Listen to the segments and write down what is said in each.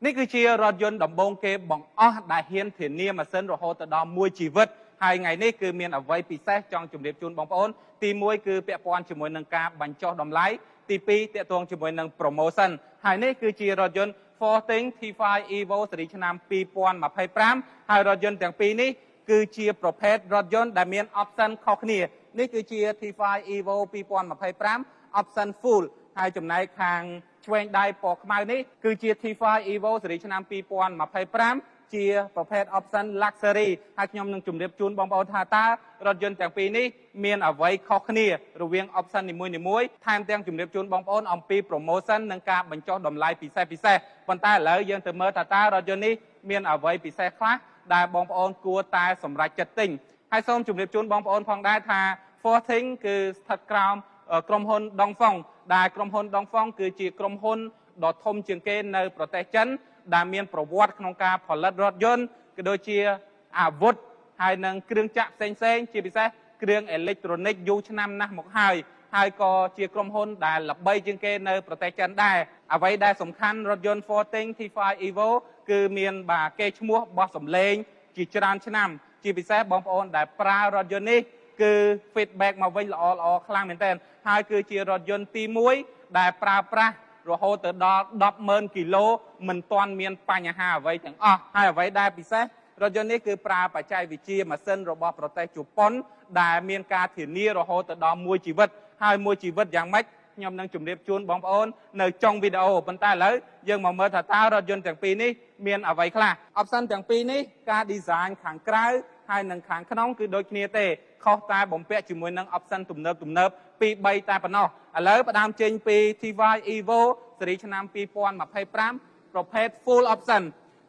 នេះគឺជារថយន្តដំបូងគេបង្អស់ដែលហ៊ានធានាម៉ាស៊ីនរហូតដល់មួយជីវិតហើយថ្ងៃនេះគឺមានអ្វីពិសេសចង់ជម្រាបជូនបងប្អូនទី1គឺពាក់ព័ន្ធជាមួយនឹងការបញ្ចុះតម្លៃទី2ទាក់ទងជាមួយនឹង promotion ហើយនេះគឺជារថយន្ត Forting T5 Evo ស៊េរីឆ្នាំ2025ហើយរថយន្តទាំងពីរនេះគឺជាប្រភេទរថយន្តដែលមាន option ខុសគ្នានេះគឺជា T5 Evo 2025 option full ហើយចំណែកខាងឆ្វេងដៃពណ៌ខ្មៅនេះគឺជា T5 Evo ស៊េរីឆ្នាំ2025ជាប្រភេទ option luxury ហើយខ្ញុំនឹងជម្រាបជូនបងប្អូនថាតើរថយន្តទាំងពីរនេះមានអ្វីខុសគ្នារវាង option នីមួយៗថែមទាំងជម្រាបជូនបងប្អូនអំពី promotion និងការបញ្ចុះតម្លៃពិសេសប៉ុន្តែឥឡូវយើងទៅមើលថាតើរថយន្តនេះមានអ្វីពិសេសខ្លះដែលបងប្អូនគួរតែសម្រេចចិត្តទិញហើយសូមជម្រាបជូនបងប្អូនផងដែរថា Forting គឺស្ថិតក្រោមក្រុមហ៊ុន Dongfeng ដែលក្រុមហ៊ុន Dongfeng គឺជាក្រុមហ៊ុនដ៏ធំជាងគេនៅប្រទេសចិនដែលមានប្រវត្តិក្នុងការផលិតរថយន្តក៏ដូចជាអាវុធហើយនិងគ្រឿងចក្រផ្សេងជាពិសេសគ្រឿងអេឡិចត្រូនិកយូរឆ្នាំណាស់មកហើយក៏ជាក្រុមហ៊ុនដែលល្បីជាងគេនៅប្រទេសចិនដែរអ្វីដែលសំខាន់រថយន្ត Forting T5 Evo គឺមានគេឈ្មោះបោះសម្លេងជាច្រើនឆ្នាំជាពិសេសបងប្អូនដែលប្រើរថយន្តនេះគឺ feedback មកវិញល្អខ្លាំងមែនទែនហើយគឺជារថយន្តទី1ដែលប្រើប្រាស់រហូតទៅដល់ 100000 គីឡូមិនទាន់មានបញ្ហាអ្វីទាំងអស់ហើយអ្វីដែលពិសេសរថយន្តនេះគឺប្រើបច្ចេកវិទ្យាម៉ាស៊ីនរបស់ប្រទេសជប៉ុនដែលមានការធានារហូតទៅដល់មួយជីវិតហើយមួយជីវិតយ៉ាងម៉េចខ្ញុំនឹងជម្រាបជូនបងប្អូននៅចុងវីដេអូប៉ុន្តែឥឡូវយើងមកមើលថាតើរថយន្តទាំងពីរនេះមានអ្វីខ្លះ option ទាំងពីរនេះការ design ខាងក្រៅហើយនិងខាងក្នុងគឺដូចគ្នាទេខុសតែបំពាក់ជាមួយនឹង option ទំនើប2 3តែប៉ុណ្ណោះឥឡូវផ្ដើមចេញពី T5 Evo ស៊េរីឆ្នាំ2025ប្រភេទ full option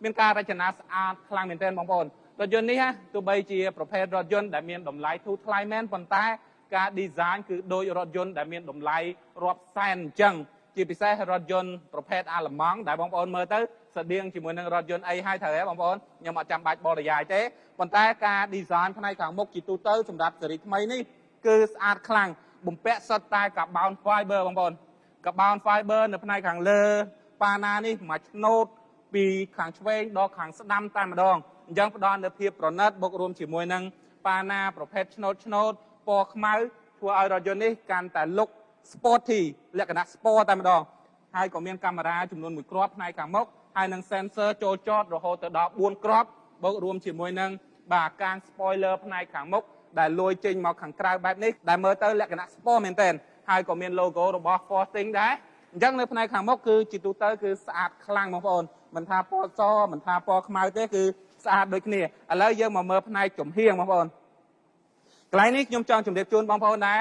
មានការរចនាស្អាតខ្លាំងមែនទែនបងប្អូនរថយន្តនេះទោះបីជាប្រភេទរថយន្តដែលមានតម្លៃធូរថ្លៃមែនប៉ុន្តែការ design គឺដូចរថយន្តដែលមានតម្លៃរាប់សែនអញ្ចឹងជាពិសេសរថយន្តប្រភេទអាល្លឺម៉ង់ដែលបងប្អូនមើលទៅស្តៀងជាមួយនឹងរថយន្តអីហើយត្រូវទេបងប្អូនខ្ញុំអត់ចាំបាច់បរិយាយទេប៉ុន្តែការ design ផ្នែកខាងមុខជាទូទៅសម្រាប់ស៊េរីថ្មីនេះគឺស្អាតខ្លាំងបំពាក់សុទ្ធតែ carbon fiber បងប្អូន carbon fiber នៅផ្នែកខាងលើប៉ាណានេះមួយឆ្នោតពីខាងឆ្វេងដល់ខាងស្ដាំតែម្ដងអញ្ចឹងផ្ដល់នូវភាពប្រណិតបូករួមជាមួយនឹងប៉ាណាប្រភេទឆ្នោតពណ៌ខ្មៅធ្វើឲ្យរថយន្តនេះកាន់តែ look sporty លក្ខណៈ sport តែម្ដងហើយក៏មានកាមេរ៉ាចំនួន1គ្រាប់ផ្នែកខាងមុខហើយនឹង sensor ចូលចតរហូតទៅដល់4គ្រាប់បូករួមជាមួយនឹងការ spoiler ផ្នែកខាងមុខដែលលួយចេញមកខាងក្រៅបែបនេះដែលមើលទៅលក្ខណៈ sport មែនទែនហើយក៏មាន logo របស់ Forting ដែរអញ្ចឹងនៅផ្នែកខាងមុខគឺជាទូទៅគឺស្អាតខ្លាំងបងប្អូនមិនថាពណ៌សមិនថាពណ៌ខ្មៅទេគឺស្អាតដូចគ្នាឥឡូវយើងមកមើលផ្នែកចំហៀងបងប្អូនកន្លែងនេះខ្ញុំចង់ជម្រាបជូនបងប្អូនដែរ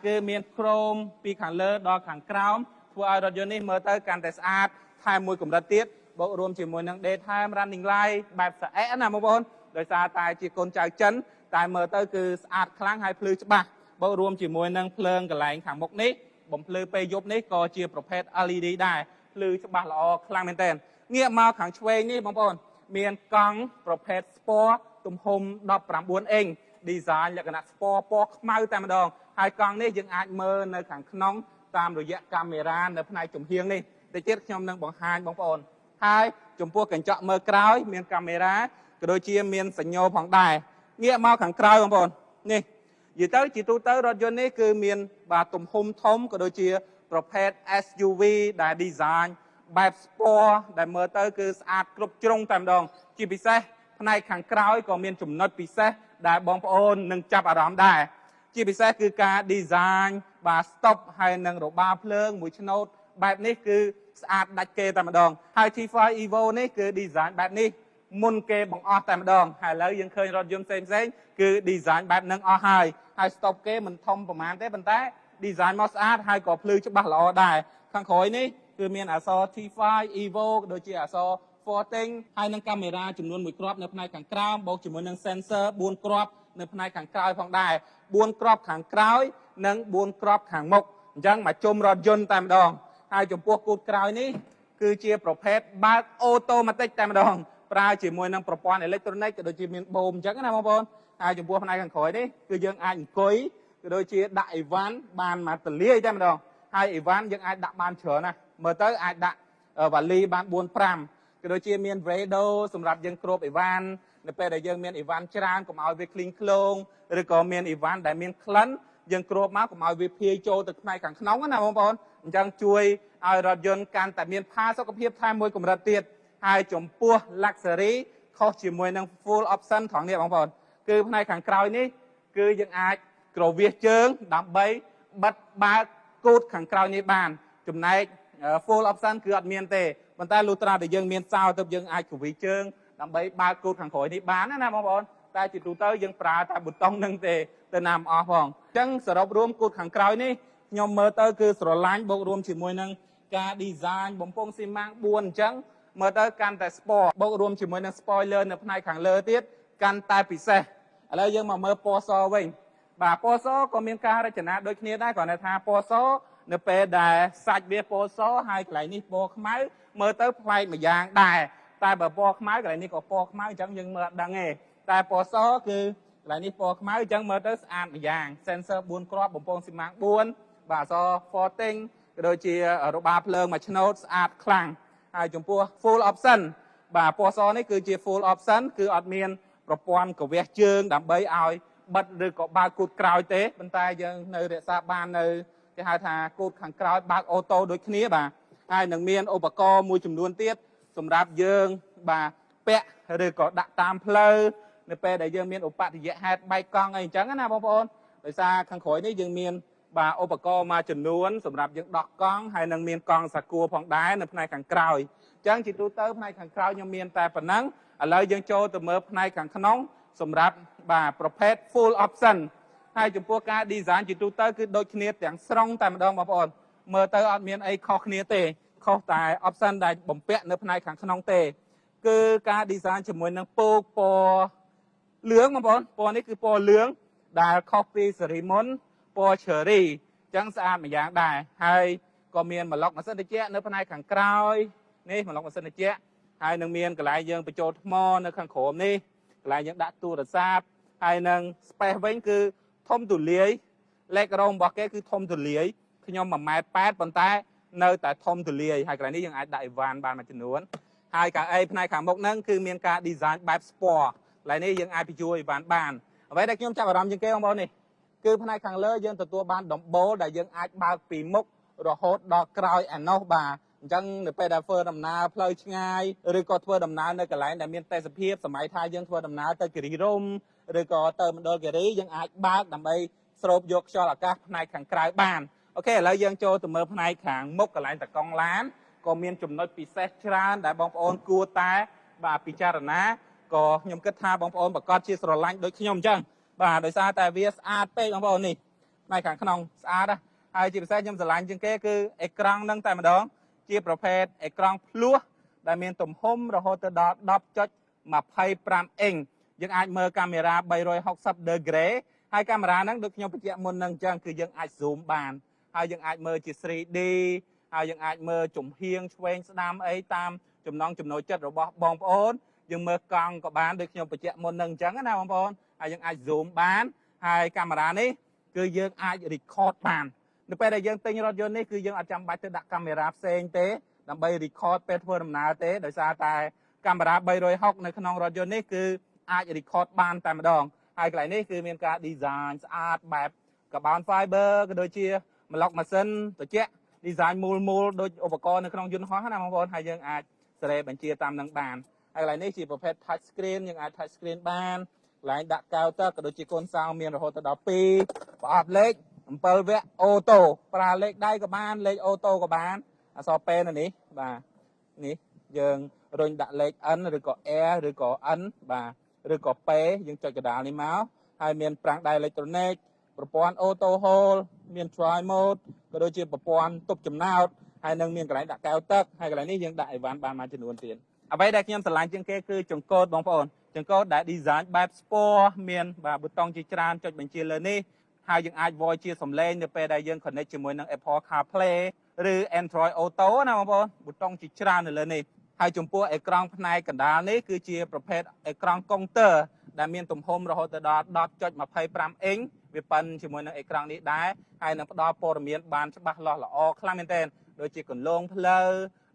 គឺមានchromeពីខាងលើដល់ខាងក្រោមធ្វើឲ្យរថយន្តនេះមើលទៅកាន់តែស្អាតថែមមួយកម្រិតទៀតបូករួមជាមួយនឹង daytime running light បែបស្អែកណាបងប្អូនដោយសារតែជាកូនចៅចិនតែមើលទៅគឺស្អាតខ្លាំងហើយភ្លឺច្បាស់បូករួមជាមួយនឹងភ្លើងកន្លែងខាងមុខនេះបំភ្លឺពេលយប់នេះក៏ជាប្រភេទ LED ដែរភ្លឺច្បាស់ល្អខ្លាំងមែនទែនងាកមកខាងឆ្វេងនេះបងប្អូនមានកង់ប្រភេទ Sport ទំហំ19 អ៊ីង design លក្ខណៈ Sport ពណ៌ខ្មៅតែម្ដងហើយកង់នេះយើងអាចមើលនៅខាងក្នុងតាមរយៈកាមេរ៉ានៅផ្នែកចំហៀងនេះតិចទៀតខ្ញុំនឹងបង្ហាញបងប្អូនហើយចំពោះកញ្ចក់មើលក្រោយមានកាមេរ៉ាក៏ដូចជាមានសញ្ញោផងដែរងាកមកខាងក្រោយបងប្អូននេះនិយាយទៅជាទូទៅរថយន្តនេះគឺមានទំហំធំក៏ដូចជាប្រភេទ SUV ដែល design បែប sport ដែលមើលទៅគឺស្អាតគ្រប់ជ្រុងតែម្ដងជាពិសេសផ្នែកខាងក្រោយក៏មានចំណុចពិសេសដែលបងប្អូននឹងចាប់អារម្មណ៍ដែរជាពិសេសគឺការ design stop ហើយនឹងរបាភ្លើងមួយឆ្នោតបែបនេះគឺស្អាតដាច់គេតែម្ដងហើយ T5 Evo នេះគឺ design បែបនេះមុនគេបង្អស់តែម្ដងហើយឥឡូវយើងឃើញរថយន្តផ្សេងគឺ design បែបហ្នឹងអស់ហើយ stop គេមិនធំប្រហែលទេប៉ុន្តែ design មកស្អាតហើយក៏ភ្លឺច្បាស់ល្អដែរខាងក្រោយនេះគឺមានអក្សរ T5 Evo ដូចជាអក្សរ Forting ហើយនឹងកាមេរ៉ាចំនួន1គ្រាប់នៅផ្នែកខាងក្រោមបូកជាមួយនឹង sensor 4គ្រាប់នៅផ្នែកខាងក្រោយផងដែរ4គ្រាប់ខាងក្រោយនិង4គ្រាប់ខាងមុខអញ្ចឹងមកជុំរថយន្តតែម្ដងហើយចំពោះគូតក្រោយនេះគឺជាប្រភេទបើកអូតូម៉ាទិកតែម្ដងប្រើជាមួយនឹងប្រព័ន្ធអេឡិចត្រូនិកក៏ដូចជាមានបូមអញ្ចឹងណាបងប្អូនហើយចំពោះផ្នែកខាងក្រោយនេះគឺយើងអាចអង្គុយក៏ដូចជាដាក់អីវ៉ាន់បានមកទលាយតែម្ដងហើយអីវ៉ាន់យើងអាចដាក់បានច្រើនណាស់មើលទៅអាចដាក់វ៉ាលីបាន4 5ក៏ ក៏ដូចជាមាន radio សម្រាប់យើងគ្របអីវ៉ាន់នៅពេលដែលយើងមានអីវ៉ាន់ច្រើនកុំឲ្យវាឃ្លីងឃ្លោងឬក៏មានអីវ៉ាន់ដែលមានក្លិនយើងគ្របមកកុំឲ្យវាភាយចូលទៅផ្នែកខាងក្នុងណាបងប្អូនអញ្ចឹងជួយឲ្យរថយន្តកាន់តែមានផាសុកភាពថែមមួយកម្រិតទៀតហើយចំពោះ luxury ខុសជាមួយនឹង full option ត្រង់នេះបងប្អូនគឺផ្នែកខាងក្រោយនេះគឺយើងអាចក្រវាសជើងដើម្បីបិទបើកគូតខាងក្រោយនេះបានចំណែក full option គឺអត់មានទេប៉ុន្តែលុះត្រាតែយើងមានសោទៅយើងអាចក្រវាសជើងដើម្បីបើកគូតខាងក្រោយនេះបានណាបងប្អូនតែជាទូទៅយើងប្រើតែប៊ូតុងនឹងទេទៅណាមិនអស់ផងអញ្ចឹងសរុបរួមគូតខាងក្រោយនេះខ្ញុំមើលទៅគឺស្រឡាញ់បូករួមជាមួយនឹងការ design បំពង់ស៊ីម៉ាំង4អញ្ចឹងមើលទៅកាន់តែ sport បូករួមជាមួយនឹង spoiler នៅផ្នែកខាងលើទៀតកាន់តែពិសេសឥឡូវយើងមកមើលពណ៌សវិញបាទពណ៌សក៏មានការរចនាដូចគ្នាដែរគ្រាន់តែថាពណ៌សនៅពេលដែលសាច់វាពណ៌សហើយកន្លែងនេះពណ៌ខ្មៅមើលទៅប្លែកម្យ៉ាងដែរតែបើពណ៌ខ្មៅកន្លែងនេះក៏ពណ៌ខ្មៅអញ្ចឹងយើងមើលអត់ដឹងទេតែពណ៌សគឺកន្លែងនេះពណ៌ខ្មៅអញ្ចឹងមើលទៅស្អាតម្យ៉ាង sensor 4គ្រាប់បំពង់ស៊ីម៉ាំង4បាទអក្សរ Forting ក៏ដូចជារបាភ្លើងមួយឆ្នូតស្អាតខ្លាំងហើយចំពោះ full option បាទពណ៌សនេះគឺជា full option គឺអត់មានប្រព័ន្ធកវាសជើងដើម្បីឲ្យបិទឬក៏បើកគូតក្រោយទេប៉ុន្តែយើងនៅរក្សាបាននៅគេហៅថាគូតខាងក្រោយបើកអូតូដូចគ្នាបាទហើយនឹងមានឧបករណ៍មួយចំនួនទៀតសម្រាប់យើងបាទពាក់ឬក៏ដាក់តាមផ្លូវនៅពេលដែលយើងមានឧបទ្ទយហេតុបែកកង់អីអញ្ចឹងណាបងប្អូនដោយសារខាងក្រោយនេះយើងមានបាទឧបករណ៍មួយចំនួនសម្រាប់យើងដោះកង់ហើយនឹងមានកង់សាគូផងដែរនៅផ្នែកខាងក្រោយអញ្ចឹងជាទូទៅផ្នែកខាងក្រោយខ្ញុំមានតែប៉ុណ្ណឹងឥឡូវយើងចូលទៅមើលផ្នែកខាងក្នុងសម្រាប់បាទប្រភេទ full option ហើយចំពោះការ design ជាទូទៅគឺដូចគ្នាទាំងស្រុងតែម្ដងបងប្អូនមើលទៅអត់មានអីខុសគ្នាទេខុសតែ option ដែលបំពាក់នៅផ្នែកខាងក្នុងទេគឺការ design ជាមួយនឹងពណ៌លឿងបងប្អូនពណ៌នេះគឺពណ៌លឿងដែលខុសពីស៊េរីមុនពណ៌ cherry អញ្ចឹងស្អាតម្យ៉ាងដែរហើយក៏មានម៉ាឡុកម៉ាស៊ីនត្រជាក់នៅផ្នែកខាងក្រោយនេះម៉ាឡុកម៉ាស៊ីនត្រជាក់ហើយនឹងមានកន្លែងយើងបញ្ចូលថ្មនៅខាងក្រោមនេះកន្លែងយើងដាក់ទូរស័ព្ទហើយនឹង space វិញគឺធំទូលាយលេខរោមរបស់គេគឺធំទូលាយខ្ញុំ1.8 ម៉ែត្រប៉ុន្តែនៅតែធំទូលាយហើយកន្លែងនេះយើងអាចដាក់អីវ៉ាន់បានមួយចំនួនហើយកៅអីផ្នែកខាងមុខហ្នឹងគឺមានការ design បែប sport កន្លែងនេះយើងអាចបញ្ចូលអីវ៉ាន់បានអ្វីដែលខ្ញុំចាប់អារម្មណ៍ជាងគេបងប្អូននេះគឺផ្នែកខាងលើយើងទទួលបានដំបូលដែលយើងអាចបើកពីមុខរហូតដល់ក្រោយឯណោះបាទអញ្ចឹងនៅពេលដែលធ្វើដំណើរផ្លូវឆ្ងាយឬក៏ធ្វើដំណើរនៅកន្លែងដែលមានទេសភាពសម័យថាយើងធ្វើដំណើរទៅគិរីរម្យឬក៏ទៅមណ្ឌលគិរីយើងអាចបើកដើម្បីស្រូបយកខ្យល់អាកាសផ្នែកខាងក្រៅបានអូខេឥឡូវយើងចូលទៅមើលផ្នែកខាងមុខកន្លែងតកង់ឡានក៏មានចំណុចពិសេសច្រើនដែលបងប្អូនគួរតែបាទពិចារណាក៏ខ្ញុំគិតថាបងប្អូនប្រកាសជាស្រឡាញ់ដូចខ្ញុំអញ្ចឹងបាទដោយសារតែវាស្អាតពេកបងប្អូននេះផ្នែកខាងក្នុងស្អាតណាស់ហើយជាពិសេសខ្ញុំស្រឡាញ់ជាងគេគឺអេក្រង់ហ្នឹងតែម្ដងជាប្រភេទអេក្រង់ភ្លោះដែលមានទំហំរហូតទៅដល់ 10.25 អ៊ីងយើងអាចមើលកាមេរ៉ា360 degree ហើយកាមេរ៉ាហ្នឹងដូចខ្ញុំបញ្ជាក់មុនហ្នឹងអញ្ចឹងគឺយើងអាច zoom បានហើយយើងអាចមើលជា 3D ហើយយើងអាចមើលចំហៀងឆ្វេងស្ដាំអីតាមចំណង់ចំណូលចិត្តរបស់បងប្អូនយើងមើលកង់ក៏បានដូចខ្ញុំបញ្ជាក់មុនហ្នឹងអញ្ចឹងណាបងប្អូនហើយយើងអាច zoom បានហើយកាមេរ៉ានេះគឺយើងអាច record បាននៅពេលដែលយើងទិញរថយន្តនេះគឺយើងអត់ចាំបាច់ទៅដាក់កាមេរ៉ាផ្សេងទេដើម្បី record ពេលធ្វើដំណើរទេដោយសារតែកាមេរ៉ា360នៅក្នុងរថយន្តនេះគឺអាច record បានតែម្ដងហើយកន្លែងនេះគឺមានការ design ស្អាតបែប carbon fiber ក៏ដូចជាម៉ាឡុកម៉ាស៊ីនត្រជាក់ design មូលដូចឧបករណ៍នៅក្នុងយន្តហោះណាបងប្អូនហើយយើងអាចសេរីបញ្ជាតាមនឹងបានហើយកន្លែងនេះជាប្រភេទ touch screen យើងអាច touch screen បានកន្លែងដាក់កៅទឹកក៏ដូចជាកូនសោមានរហូតដល់2ប្រអប់លេខ7វគ្គអូតូប្រើលេខដៃក៏បានលេខអូតូក៏បានអក្សរពេនៅនេះបាទនេះយើងរុញដាក់លេខ N ឬក៏ R ឬក៏ N បាទឬក៏ P យើងចុចកណ្ដាលនេះមកហើយមានប្រាំងដៃអេឡិចត្រូនិកប្រព័ន្ធ auto hold មាន dry mode ក៏ដូចជាប្រព័ន្ធទប់ចំណោតហើយនឹងមានកន្លែងដាក់កែវទឹកហើយកន្លែងនេះយើងដាក់អីវ៉ាន់បានមួយចំនួនទៀតអ្វីដែលខ្ញុំស្រឡាញ់ជាងគេគឺចង្កូតបងប្អូនចង្កូតដែល design បែប sport មានបាទប៊ូតុងជាច្រើនចុចបញ្ជាលើនេះហើយយើងអាច voice ជាសំឡេងនៅពេលដែលយើង connect ជាមួយនឹង Apple CarPlay ឬ Android Auto ណាបងប្អូនប៊ូតុងជាច្រើននៅលើនេះហើយចំពោះអេក្រង់ផ្នែកកណ្ដាលនេះគឺជាប្រភេទអេក្រង់កុងទ័រដែលមានទំហំរហូតដល់ 10.25 អ៊ីងវាប៉ិនជាមួយនឹងអេក្រង់នេះដែរហើយនឹងផ្ដល់ព័ត៌មានបានច្បាស់លាស់ល្អខ្លាំងមែនទែនដូចជាគន្លងផ្លូវ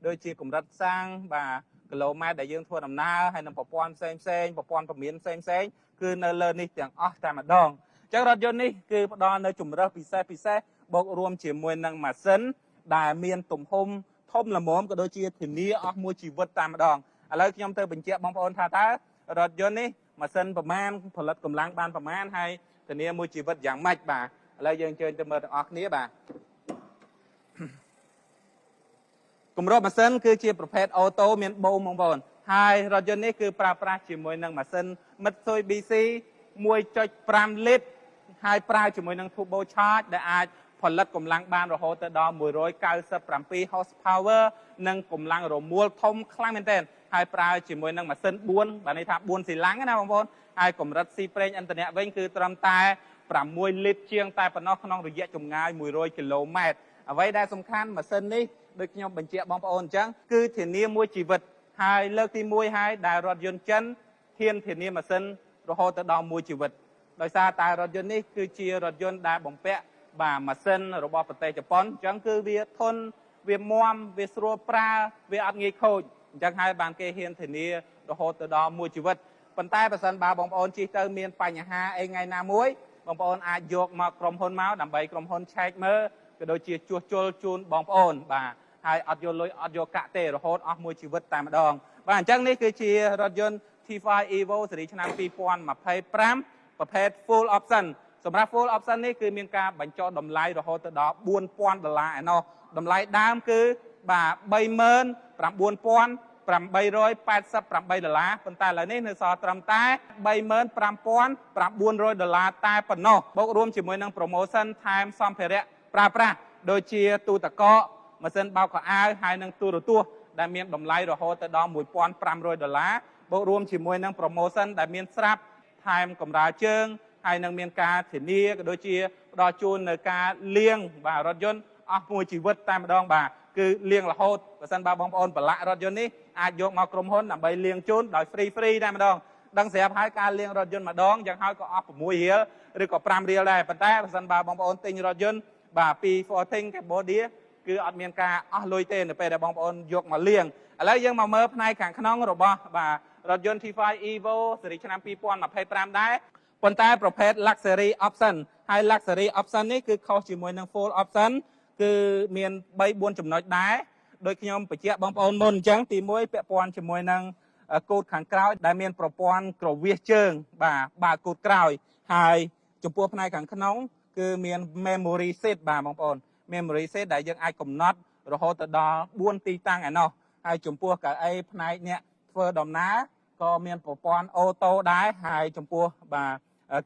ដូចជាកម្រិតសាំងបាទ គីឡូម៉ែត្រដែលយើងធ្វើដំណើរហើយនឹងប្រព័ន្ធផ្សេងប្រព័ន្ធពមៀនផ្សេងគឺនៅលើនេះទាំងអស់តែម្ដងអញ្ចឹងរថយន្តនេះគឺផ្ដល់នៅជម្រើសពិសេសបូករួមជាមួយនឹងម៉ាស៊ីនដែលមានទំហំធំល្មមក៏ដូចជាធានាអស់មួយជីវិតតែម្ដងឥឡូវខ្ញុំទៅបញ្ជាក់បងប្អូនថាតើរថយន្តនេះម៉ាស៊ីនប្រមាណផលិតកម្លាំងបានប្រមាណហើយធានាមួយជីវិតយ៉ាងម៉េចបាទឥឡូវយើងអញ្ជើញទៅមើលទាំងអស់គ្នាបាទគម្របម៉ាស៊ីនគឺជាប្រភេទអូតូមានបូមបងប្អូនហើយរថយន្តនេះគឺប្រើប្រាស់ជាមួយនឹងម៉ាស៊ីន Mitsubishi 1.5 លីត្រហើយប្រើជាមួយនឹង Turbo Charge ដែលអាចផលិតកម្លាំងបានរហូតទៅដល់197 horsepower និងកម្លាំងរមួលធំខ្លាំងមែនទែនហើយប្រើជាមួយនឹងម៉ាស៊ីន4បាទន័យថា4ស៊ីឡាំងណាបងប្អូនហើយកម្រិតស៊ីប្រេងឥន្ធនៈវិញគឺត្រឹមតែ6លីត្រជាងតែប៉ុណ្ណោះក្នុងរយៈចម្ងាយ100គីឡូម៉ែត្រអ្វីដែលសំខាន់ម៉ាស៊ីននេះដូចខ្ញុំបញ្ជាក់បងប្អូនអញ្ចឹងគឺធានាមួយជីវិតហើយលើកទី1ហើយដែលរថយន្តចិនហ៊ានធានាម៉ាស៊ីនរហូតទៅដល់មួយជីវិតដោយសារតែរថយន្តនេះគឺជារថយន្តដែលបំពាក់បាទម៉ាស៊ីនរបស់ប្រទេសជប៉ុនអញ្ចឹងគឺវាធន់វាមាំវាស្រួលប្រើវាអត់ងាយខូចអញ្ចឹងហើយបានគេហ៊ានធានារហូតទៅដល់មួយជីវិតប៉ុន្តែបើសិនបើបងប្អូនជិះទៅមានបញ្ហាអីថ្ងៃណាមួយបងប្អូនអាចយកមកក្រុមហ៊ុនមកដើម្បីក្រុមហ៊ុនឆែកមើលក៏ដូចជាជួសជុលជូនបងប្អូនបាទហើយអត់យកលុយអត់យកកាក់ទេរហូតអស់មួយជីវិតតែម្ដងបាទអញ្ចឹងនេះគឺជារថយន្ត T5 Evo ស៊េរីឆ្នាំ2025ប្រភេទ Full Option សម្រាប់ Full Option នេះគឺមានការបញ្ចុះតម្លៃរហូតទៅដល់$4,000ឯណោះតម្លៃដើមគឺបាទ$39,888ប៉ុន្តែឥឡូវនេះនៅសល់ត្រឹមតែ$35,900តែប៉ុណ្ណោះបូករួមជាមួយនឹង promotion ថែមសម្ភារៈប្រើប្រាស់ដូចជាទូទឹកកកម៉ាស៊ីនបោកខោអាវហើយនឹងទូរទស្សន៍ដែលមានតម្លៃរហូតទៅដល់$1,500បូករួមជាមួយនឹង promotion ដែលមានស្រាប់ថែមកម្រាលជើងហើយនឹងមានការធានាក៏ដូចជាផ្ដល់ជូននៅការលាងបាទរថយន្តអស់មួយជីវិតតែម្ដងបាទគឺលាងរហូតបើសិនបើបងប្អូនប្រឡាក់រថយន្តនេះអាចយកមកក្រុមហ៊ុនដើម្បីលាងជូនដោយ free តែម្ដងដឹងស្រាប់ហើយការលាងរថយន្តម្ដងយ៉ាងហោចក៏អស់6រៀលឬក៏5រៀលដែរប៉ុន្តែបើសិនបើបងប្អូនទិញរថយន្តបាទពី Forting Cambodia គឺអត់មានការអស់លុយទេនៅពេលដែលបងប្អូនយកមកលាងឥឡូវយើងមកមើលផ្នែកខាងក្នុងរបស់បាទរថយន្ត T5 Evo ស៊េរីឆ្នាំ2025ដែរប៉ុន្តែប្រភេទ Luxury Option ហើយ Luxury Option នេះគឺខុសជាមួយនឹង Full Option គឺមាន 3-4 ចំណុចដែរដូចខ្ញុំបញ្ជាក់បងប្អូនមុនអញ្ចឹងទី1ពាក់ព័ន្ធជាមួយនឹងកូដខាងក្រោយដែលមានប្រព័ន្ធក្រវាសជើងបាទកូដក្រោយហើយចំពោះផ្នែកខាងក្នុងគឺមាន Memory Seat បាទបងប្អូន Memory Seat ដែលយើងអាចកំណត់រហូតទៅដល់4ទីតាំងឯណោះហើយចំពោះកៅអីផ្នែកអ្នកធ្វើដំណើរក៏មានប្រព័ន្ធអូតូដែរហើយចំពោះបាទ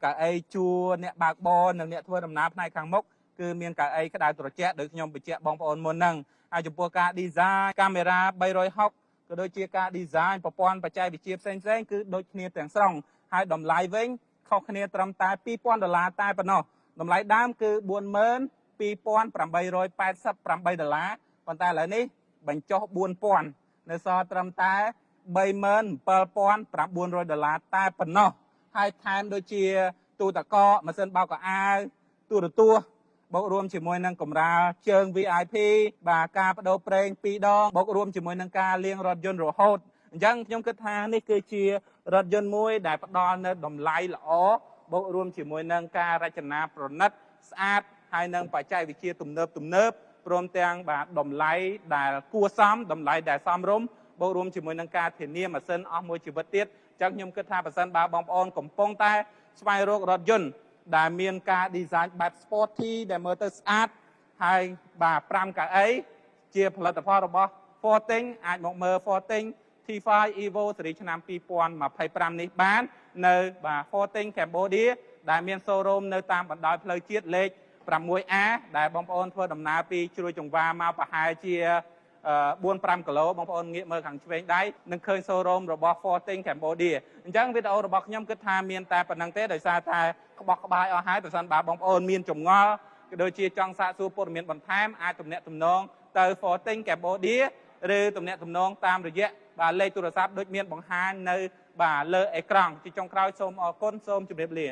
កៅអីជួរអ្នកបើកបរនិងអ្នកធ្វើដំណើរផ្នែកខាងមុខគឺមានកៅអីក្តៅត្រជាក់ដូចខ្ញុំបញ្ជាក់បងប្អូនមុនហ្នឹងហើយចំពោះការ design កាមេរ៉ា360ក៏ដូចជាការ design ប្រព័ន្ធបច្ចេកវិទ្យាផ្សេងគឺដូចគ្នាទាំងស្រុងហើយតម្លៃវិញខុសគ្នាត្រឹមតែ$2,000តែប៉ុណ្ណោះតម្លៃដើមគឺ$42,888ប៉ុន្តែឥឡូវនេះបញ្ចុះ$4,000នៅសល់ត្រឹមតែ$37,900តែប៉ុណ្ណោះហើយថែមដូចជាទូទឹកកកម៉ាស៊ីនបោកខោអាវទូរទស្សន៍បូករួមជាមួយនឹងកម្រាលជើង VIP បាទការបដូរប្រេង2ដងបូករួមជាមួយនឹងការលាងរថយន្តរហូតអញ្ចឹងខ្ញុំគិតថានេះគឺជារថយន្តមួយដែលផ្ដល់នៅតម្លៃល្អបូករួមជាមួយនឹងការរចនាប្រណិតស្អាតហើយនឹងបច្ចេកវិទ្យាទំនើបព្រមទាំងបាទតម្លៃដែលគួរសមតម្លៃដែលសមរម្យបូករួមជាមួយនឹងការធានាម៉ាស៊ីនអស់មួយជីវិតទៀតអញ្ចឹងខ្ញុំគិតថាបើសិនបើបងប្អូនកំពុងតែស្វែងរករថយន្តដែលមានការ design បែប sporty ដែលមើលទៅស្អាតហើយបាទ5កៅអីជាផលិតផលរបស់ Forting អាចមកមើល Forting T5 Evo ស៊េរីឆ្នាំ2025នេះបាននៅបាទ Forting Cambodia ដែលមាន showroom នៅតាមបណ្ដោយផ្លូវជាតិលេខ 6A ដែលបងប្អូនធ្វើដំណើរពីជ្រោយចង្វាមកប្រហែលជា4-5 គីឡូបងប្អូនងាកមើលខាងឆ្វេងដៃនឹងឃើញ showroom របស់ Forting Cambodia អញ្ចឹងវីដេអូរបស់ខ្ញុំគិតថាមានតែប៉ុណ្្នឹងទេដោយសារតែក្បោះក្បាយអស់ហើយបើសិនបើបងប្អូនមានចម្ងល់ក៏ដូចជាចង់សាកសួរព័ត៌មានបន្ថែមអាចទំនាក់ទំនងទៅ Forting Cambodia ឬទំនាក់ទំនងតាមរយៈបាទលេខទូរស័ព្ទដូចមានបង្ហាញនៅបាទលើអេក្រង់ជាចុងក្រោយសូមអរគុណសូមជម្រាបលា